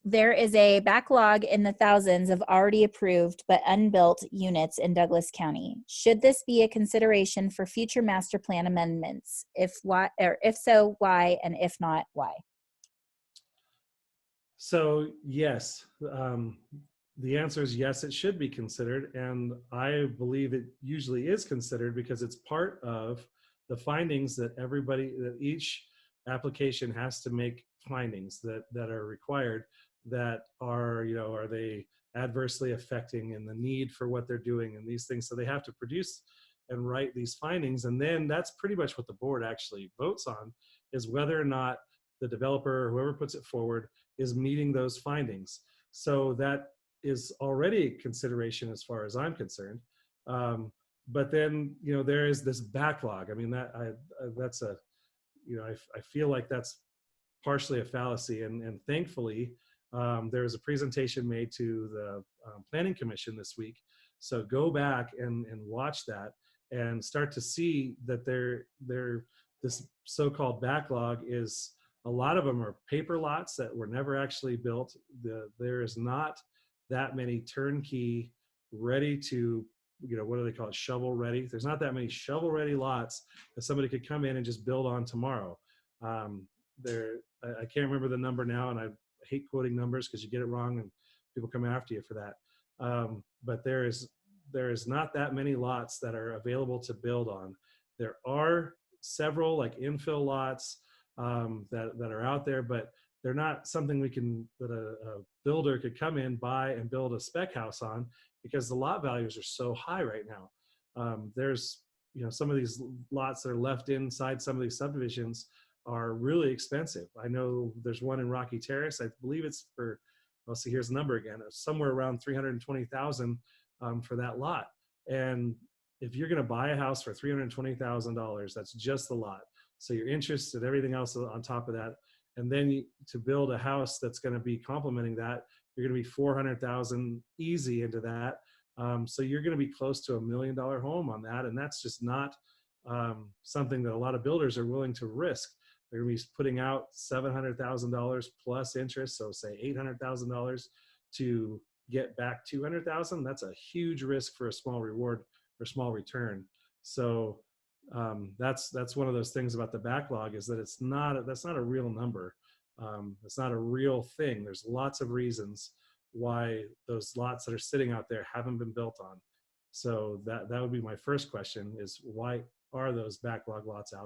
There is a backlog in the thousands of already approved but unbuilt units in Douglas County. Should this be a consideration for future master plan amendments? If so, why? And if not, why? So yes, the answer is yes, it should be considered. And I believe it usually is considered because it's part of the findings that each application has to make findings that are required, that are, are they adversely affecting and the need for what they're doing and these things. So they have to produce and write these findings. And then that's pretty much what the board actually votes on, is whether or not the developer or whoever puts it forward is meeting those findings. So that is already a consideration as far as I'm concerned. But then, there is this backlog. I mean, that's a, I feel like that's partially a fallacy. And thankfully, there was a presentation made to the Planning Commission this week. So go back and watch that and start to see that this so-called backlog is, a lot of them are paper lots that were never actually built. There is not that many turnkey, ready to, what do they call it, shovel ready. There's not that many shovel ready lots that somebody could come in and just build on tomorrow. I can't remember the number now, and I hate quoting numbers because you get it wrong and people come after you for that. But there is not that many lots that are available to build on. There are several like infill lots that are out there, but they're not something that a builder could come in, buy, and build a spec house on, because the lot values are so high right now. There's, some of these lots that are left inside some of these subdivisions are really expensive. I know there's one in Rocky Terrace. I believe it's for, let's see, here's the number again, somewhere around $320,000 for that lot. And if you're going to buy a house for $320,000, that's just the lot. So your interest and everything else on top of that. And then to build a house that's going to be complementing that, you're going to be $400,000 easy into that. So you're going to be close to $1 million home on that. And that's just not something that a lot of builders are willing to risk. They're going to be putting out $700,000 plus interest. So say $800,000 to get back $200,000. That's a huge risk for a small reward or small return. So that's one of those things about the backlog, is that that's not a real number. It's not a real thing. There's lots of reasons why those lots that are sitting out there haven't been built on. So that would be my first question, is why are those backlog lots out